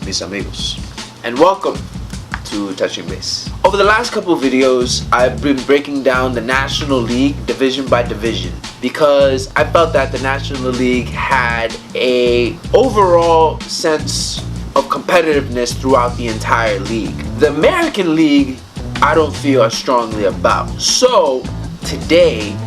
mis amigos, and welcome to Touching Base. Over the last couple of videos, I've been breaking down the National League division by division because I felt that the National League had a overall sense of competitiveness throughout the entire league. The American League, I don't feel as strongly about. So today,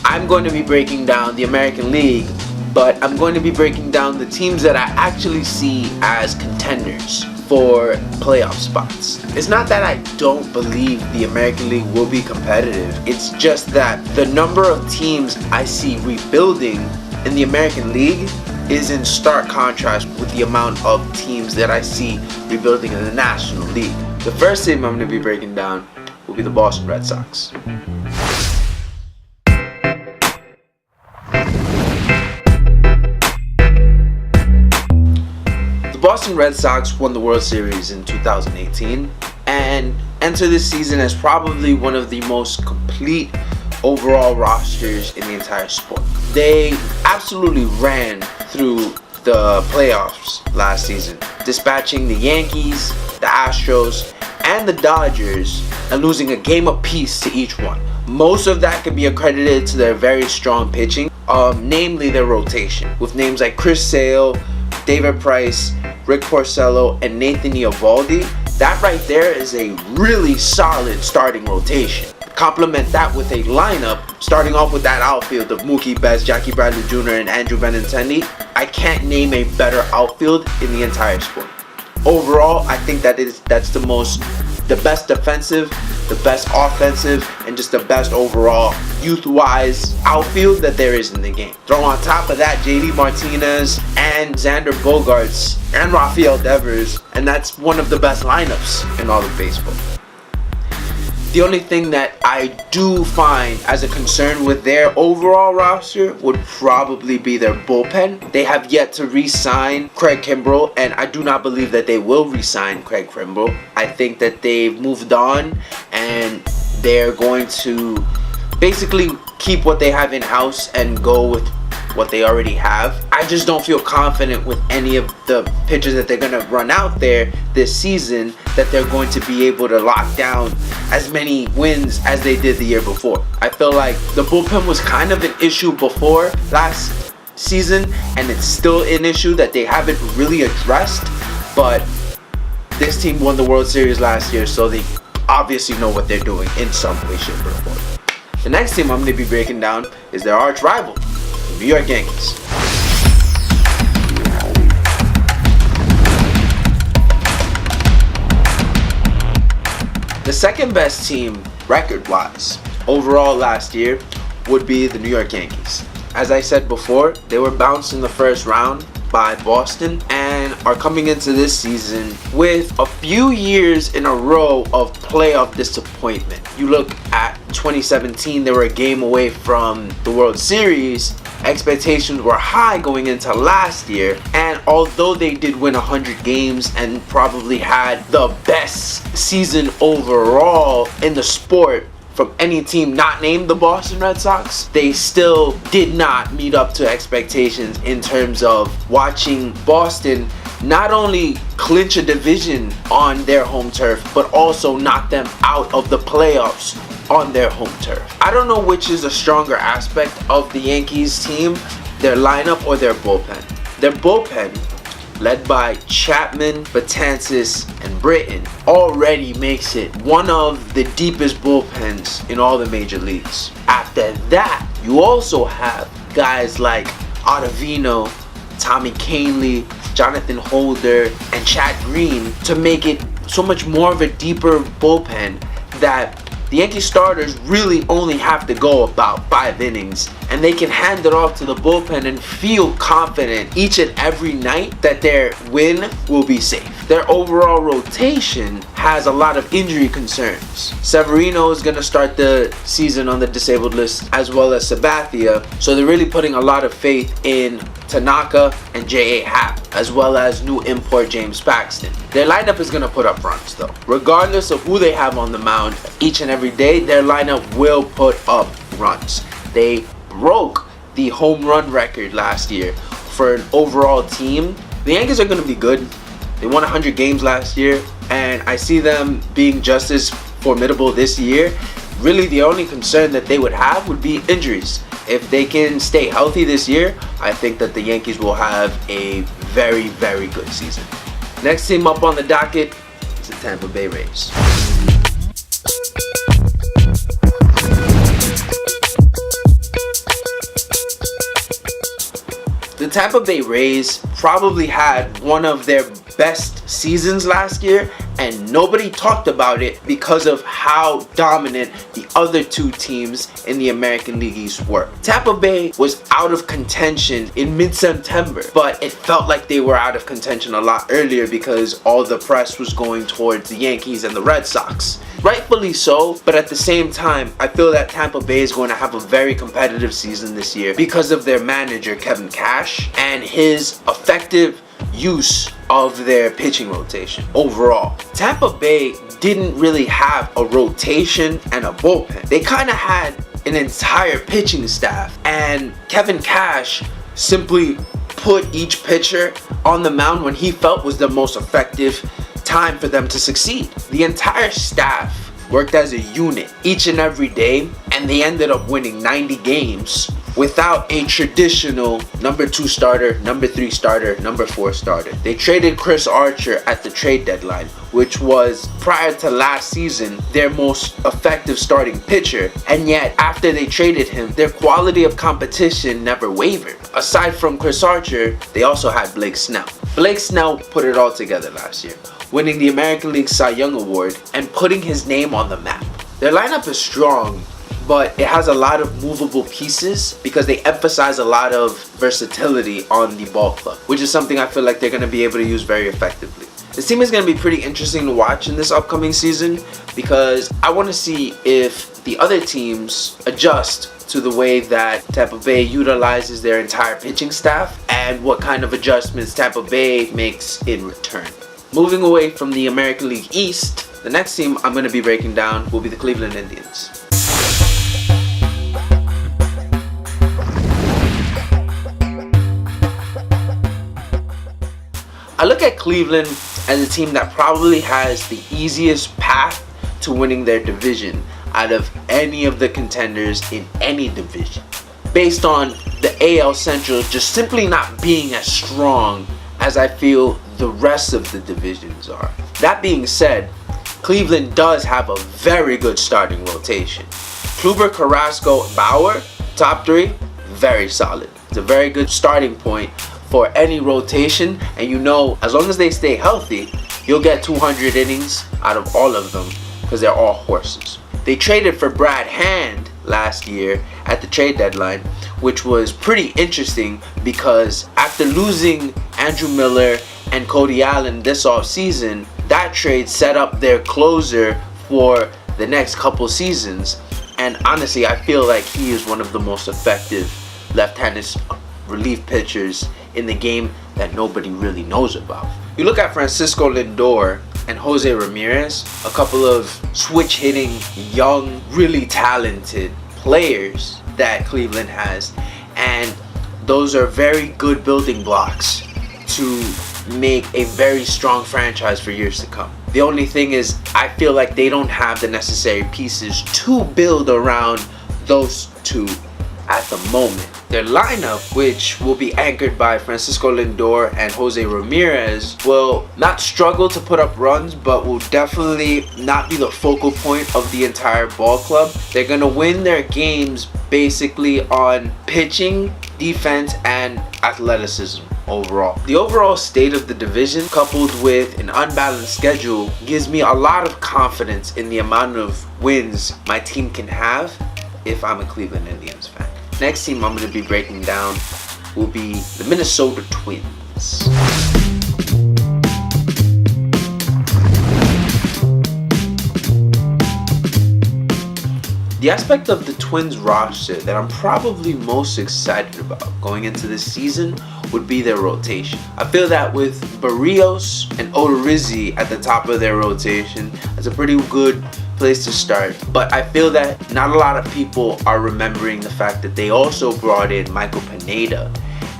I'm going to be breaking down the American League, but I'm going to be breaking down the teams that I actually see as contenders for playoff spots. It's not that I don't believe the American League will be competitive. It's just that the number of teams I see rebuilding in the American League is in stark contrast with the amount of teams that I see rebuilding in the National League. The first team I'm going to be breaking down will be the Boston Red Sox. Boston Red Sox won the World Series in 2018 and enter this season as probably one of the most complete overall rosters in the entire sport. They absolutely ran through the playoffs last season, dispatching the Yankees, the Astros, and the Dodgers and losing a game apiece to each one. Most of that can be accredited to their very strong pitching, namely their rotation, with names like Chris Sale, David Price, Rick Porcello, and Nathan Eovaldi. That right there is a really solid starting rotation. Complement that with a lineup starting off with that outfield of Mookie Betts, Jackie Bradley Jr., and Andrew Benintendi. I can't name a better outfield in the entire sport. Overall, I think that's the best defensive, the best offensive, and just the best overall youth-wise outfield that there is in the game. Throw on top of that JD Martinez and Xander Bogaerts and Rafael Devers, and that's one of the best lineups in all of baseball. The only thing that I do find as a concern with their overall roster would probably be their bullpen. They have yet to re-sign Craig Kimbrell, and I do not believe that they will re-sign Craig Kimbrell. I think that they've moved on and they're going to basically keep what they have in-house and go with what they already have. I just don't feel confident with any of the pitchers that they're going to run out there this season that they're going to be able to lock down as many wins as they did the year before. I feel like the bullpen was kind of an issue before last season, and it's still an issue that they haven't really addressed, but this team won the World Series last year, so they obviously know what they're doing in some way, shape, or form. The next team I'm going to be breaking down is their arch rival, the New York Yankees. The second best team record-wise overall last year would be the New York Yankees. As I said before, they were bounced in the first round by Boston and are coming into this season with a few years in a row of playoff disappointment. You look at 2017, they were a game away from the World Series. Expectations were high going into last year, and although they did win 100 games and probably had the best season overall in the sport from any team not named the Boston Red Sox, they still did not meet up to expectations in terms of watching Boston not only clinch a division on their home turf, but also knock them out of the playoffs on their home turf. I don't know which is a stronger aspect of the Yankees team, their lineup or their bullpen. Their bullpen, led by Chapman, Betances, and Britton, already makes it one of the deepest bullpens in all the major leagues. After that, you also have guys like Ottavino, Tommy Kahnle, Jonathan Holder, and Chad Green to make it so much more of a deeper bullpen that the Yankee starters really only have to go about 5 innings, and they can hand it off to the bullpen and feel confident each and every night that their win will be safe. Their overall rotation has a lot of injury concerns. Severino is going to start the season on the disabled list, as well as Sabathia, so they're really putting a lot of faith in Tanaka and J.A. Happ, as well as new import James Paxton. Their lineup is going to put up runs though. Regardless of who they have on the mound each and every day, their lineup will put up runs. They broke the home run record last year for an overall team. The Yankees are going to be good. They won 100 games last year, and I see them being just as formidable this year. Really, the only concern that they would have would be injuries. If they can stay healthy this year, I think that the Yankees will have a very, very good season. Next team up on the docket is the Tampa Bay Rays. The Tampa Bay Rays probably had one of their best seasons last year, and nobody talked about it because of how dominant the other two teams in the American League East were. Tampa Bay was out of contention in mid-September, but it felt like they were out of contention a lot earlier because all the press was going towards the Yankees and the Red Sox. Rightfully so, but at the same time, I feel that Tampa Bay is going to have a very competitive season this year because of their manager, Kevin Cash, and his effective use of their pitching rotation overall. Tampa Bay didn't really have a rotation and a bullpen. They kind of had an entire pitching staff, and Kevin Cash simply put each pitcher on the mound when he felt was the most effective time for them to succeed. The entire staff worked as a unit each and every day, and they ended up winning 90 games without a traditional number 2 starter, number 3 starter, number 4 starter. They traded Chris Archer at the trade deadline, which was, prior to last season, their most effective starting pitcher, and yet after they traded him, their quality of competition never wavered. Aside from Chris Archer, they also had Blake Snell. Blake Snell put it all together last year, winning the American League Cy Young Award and putting his name on the map. Their lineup is strong, but it has a lot of movable pieces because they emphasize a lot of versatility on the ball club, which is something I feel like they're going to be able to use very effectively. This team is going to be pretty interesting to watch in this upcoming season because I want to see if the other teams adjust to the way that Tampa Bay utilizes their entire pitching staff and what kind of adjustments Tampa Bay makes in return. Moving away from the American League East, the next team I'm going to be breaking down will be the Cleveland Indians. I look at Cleveland as a team that probably has the easiest path to winning their division out of any of the contenders in any division, based on the AL Central just simply not being as strong as I feel the rest of the divisions are. That being said, Cleveland does have a very good starting rotation. Kluber, Carrasco, Bauer, top 3, very solid. It's a very good starting point for any rotation, and you know, as long as they stay healthy, you'll get 200 innings out of all of them because they're all horses. They traded for Brad Hand last year at the trade deadline, which was pretty interesting because after losing Andrew Miller and Cody Allen this offseason, that trade set up their closer for the next couple seasons, and honestly, I feel like he is one of the most effective left-handed relief pitchers in the game that nobody really knows about. You look at Francisco Lindor and Jose Ramirez, a couple of switch hitting, young, really talented players that Cleveland has, and those are very good building blocks to make a very strong franchise for years to come. The only thing is, I feel like they don't have the necessary pieces to build around those two at the moment. Their lineup, which will be anchored by Francisco Lindor and Jose Ramirez, will not struggle to put up runs, but will definitely not be the focal point of the entire ball club. They're going to win their games basically on pitching, defense, and athleticism overall. The overall state of the division, coupled with an unbalanced schedule, gives me a lot of confidence in the amount of wins my team can have if I'm a Cleveland Indians fan. Next team I'm going to be breaking down will be the Minnesota Twins. The aspect of the Twins roster that I'm probably most excited about going into this season would be their rotation. I feel that with Barrios and Odorizzi at the top of their rotation, that's a pretty good place to start. But I feel that not a lot of people are remembering the fact that they also brought in Michael Pineda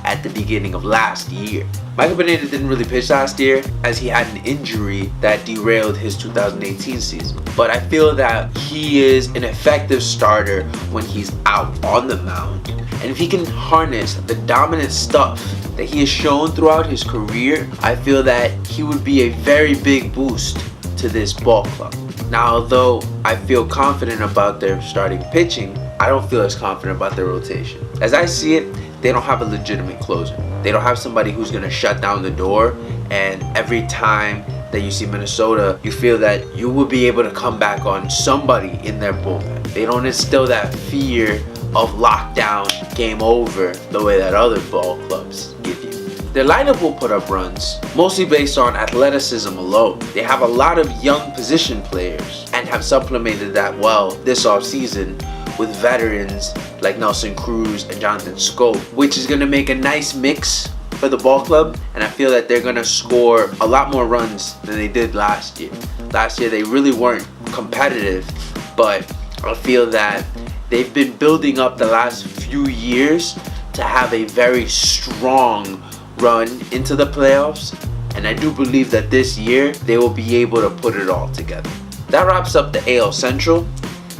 at the beginning of last year. Michael Pineda didn't really pitch last year as he had an injury that derailed his 2018 season. But I feel that he is an effective starter when he's out on the mound. And if he can harness the dominant stuff that he has shown throughout his career, I feel that he would be a very big boost to this ball club. Now, although I feel confident about their starting pitching, I don't feel as confident about their rotation. As I see it, they don't have a legitimate closer. They don't have somebody who's going to shut down the door, and every time that you see Minnesota, you feel that you will be able to come back on somebody in their bullpen. They don't instill that fear of lockdown, game over, the way that other ball clubs give you. Their lineup will put up runs, mostly based on athleticism alone. They have a lot of young position players and have supplemented that well this offseason with veterans like Nelson Cruz and Jonathan Scope, which is going to make a nice mix for the ball club, and I feel that they're going to score a lot more runs than they did last year. Last year they really weren't competitive, but I feel that they've been building up the last few years to have a very strong run into the playoffs, and I do believe that this year they will be able to put it all together. That wraps up the AL Central.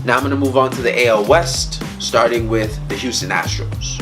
Now I'm going to move on to the AL West, starting with the Houston Astros.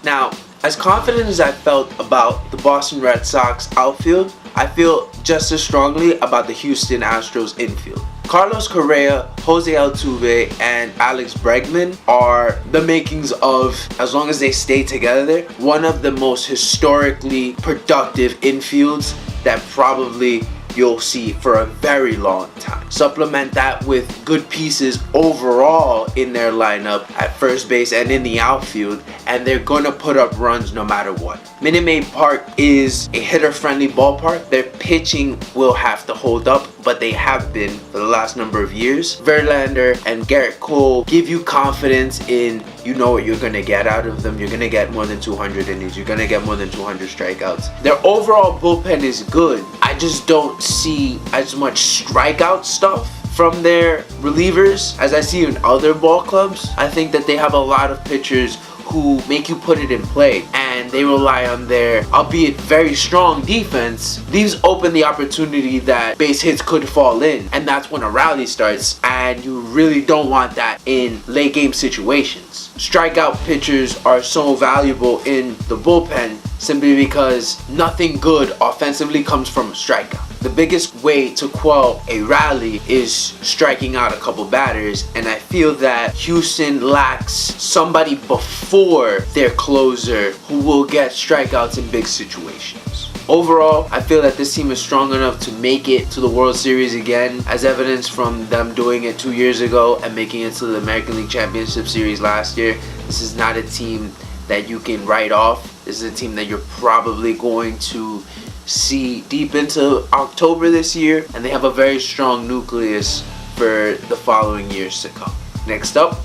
Now, as confident as I felt about the Boston Red Sox outfield, I feel just as strongly about the Houston Astros infield. Carlos Correa, Jose Altuve, and Alex Bregman are the makings of, as long as they stay together, one of the most historically productive infields that probably you'll see for a very long time. Supplement that with good pieces overall in their lineup at first base and in the outfield, and they're gonna put up runs no matter what. Minute Maid Park is a hitter-friendly ballpark. Their pitching will have to hold up, but they have been for the last number of years. Verlander and Garrett Cole give you confidence in, you know what you're gonna get out of them. You're gonna get more than 200 innings. You're gonna get more than 200 strikeouts. Their overall bullpen is good. I just don't see as much strikeout stuff from their relievers as I see in other ball clubs. I think that they have a lot of pitchers who make you put it in play, and they rely on their, albeit very strong defense, leaves open the opportunity that base hits could fall in, and that's when a rally starts, and you really don't want that in late game situations. Strikeout pitchers are so valuable in the bullpen simply because nothing good offensively comes from a strikeout. The biggest way to quell a rally is striking out a couple batters, and I feel that Houston lacks somebody before their closer who will get strikeouts in big situations. Overall, I feel that this team is strong enough to make it to the World Series again, as evidenced from them doing it 2 years ago and making it to the American League Championship Series last year. This is not a team that you can write off. This is a team that you're probably going to see deep into October this year, and they have a very strong nucleus for the following years to come. Next up,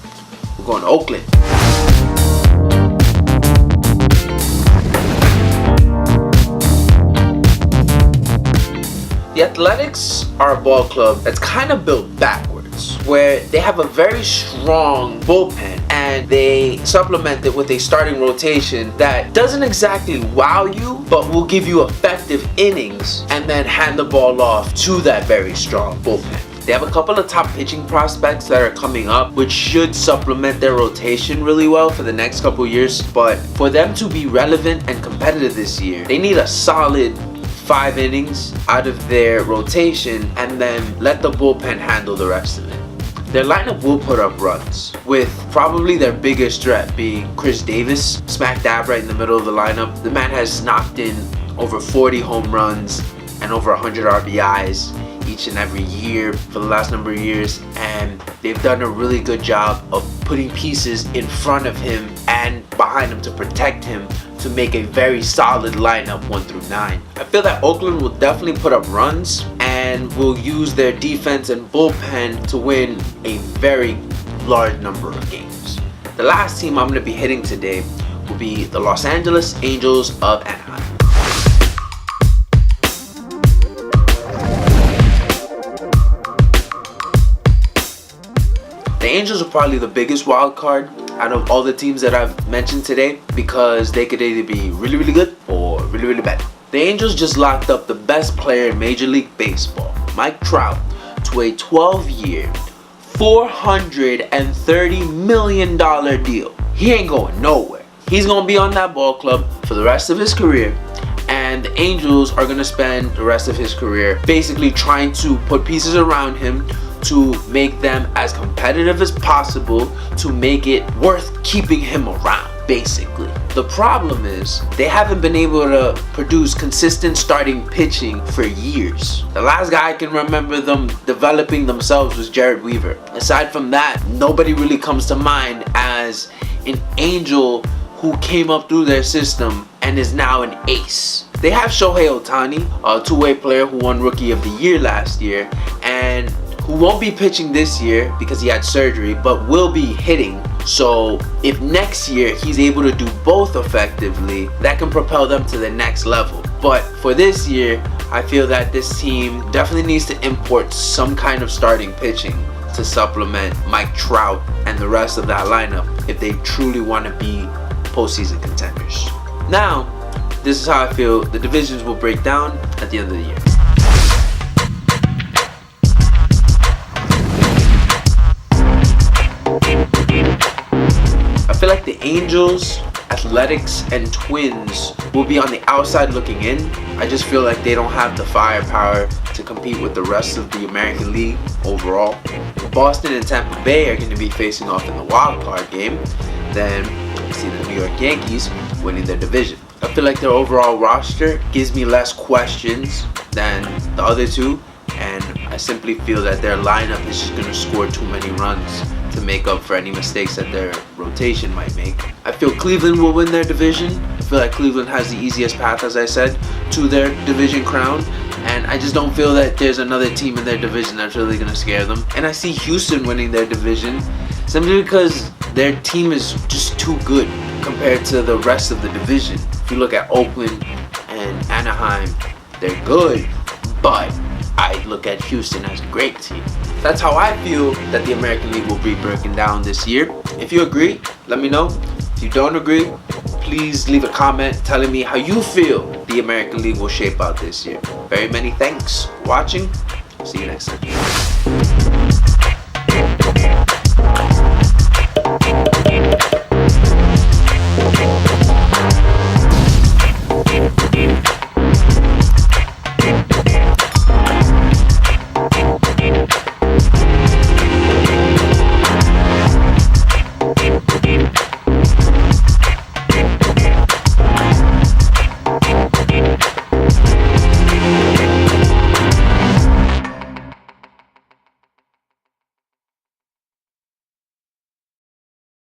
we're going to Oakland. The Athletics are a ball club that's kind of built backwards, where they have a very strong bullpen and they supplement it with a starting rotation that doesn't exactly wow you, but will give you effective innings and then hand the ball off to that very strong bullpen. They have a couple of top pitching prospects that are coming up, which should supplement their rotation really well for the next couple years, but for them to be relevant and competitive this year, they need a solid 5 innings out of their rotation and then let the bullpen handle the rest of it. Their lineup will put up runs, with probably their biggest threat being Chris Davis, smack dab right in the middle of the lineup. The man has knocked in over 40 home runs and over 100 RBIs each and every year for the last number of years, and they've done a really good job of putting pieces in front of him and behind him to protect him to make a very solid lineup 1 through 9. I feel that Oakland will definitely put up runs and will use their defense and bullpen to win a very large number of games. The last team I'm going to be hitting today will be the Los Angeles Angels of Anaheim. The Angels are probably the biggest wild card out of all the teams that I've mentioned today because they could either be really, really good or really, really bad. The Angels just locked up the best player in Major League Baseball, Mike Trout, to a 12-year, $430 million deal. He ain't going nowhere. He's going to be on that ball club for the rest of his career, and the Angels are going to spend the rest of his career basically trying to put pieces around him to make them as competitive as possible, to make it worth keeping him around, basically. The problem is they haven't been able to produce consistent starting pitching for years. The last guy I can remember them developing themselves was Jared Weaver. Aside from that, nobody really comes to mind as an Angel who came up through their system and is now an ace. They have Shohei Ohtani, a two-way player who won Rookie of the Year last year, and who won't be pitching this year because he had surgery, but will be hitting. So if next year he's able to do both effectively, that can propel them to the next level. But for this year, I feel that this team definitely needs to import some kind of starting pitching to supplement Mike Trout and the rest of that lineup if they truly want to be postseason contenders. Now, this is how I feel the divisions will break down at the end of the year. I feel like the Angels, Athletics, and Twins will be on the outside looking in. I just feel like they don't have the firepower to compete with the rest of the American League overall. Boston and Tampa Bay are going to be facing off in the wild card game. Then see the New York Yankees winning their division. I feel like their overall roster gives me less questions than the other two, and I simply feel that their lineup is just going to score too many runs to make up for any mistakes that their rotation might make. I feel Cleveland will win their division. I feel like Cleveland has the easiest path, as I said, to their division crown, and I just don't feel that there's another team in their division that's really going to scare them. And I see Houston winning their division simply because their team is just too good compared to the rest of the division. If you look at Oakland and Anaheim, they're good, but I look at Houston as a great team. That's how I feel that the American League will be breaking down this year. If you agree, let me know. If you don't agree, please leave a comment telling me how you feel the American League will shape out this year. Very many thanks for watching. See you next time.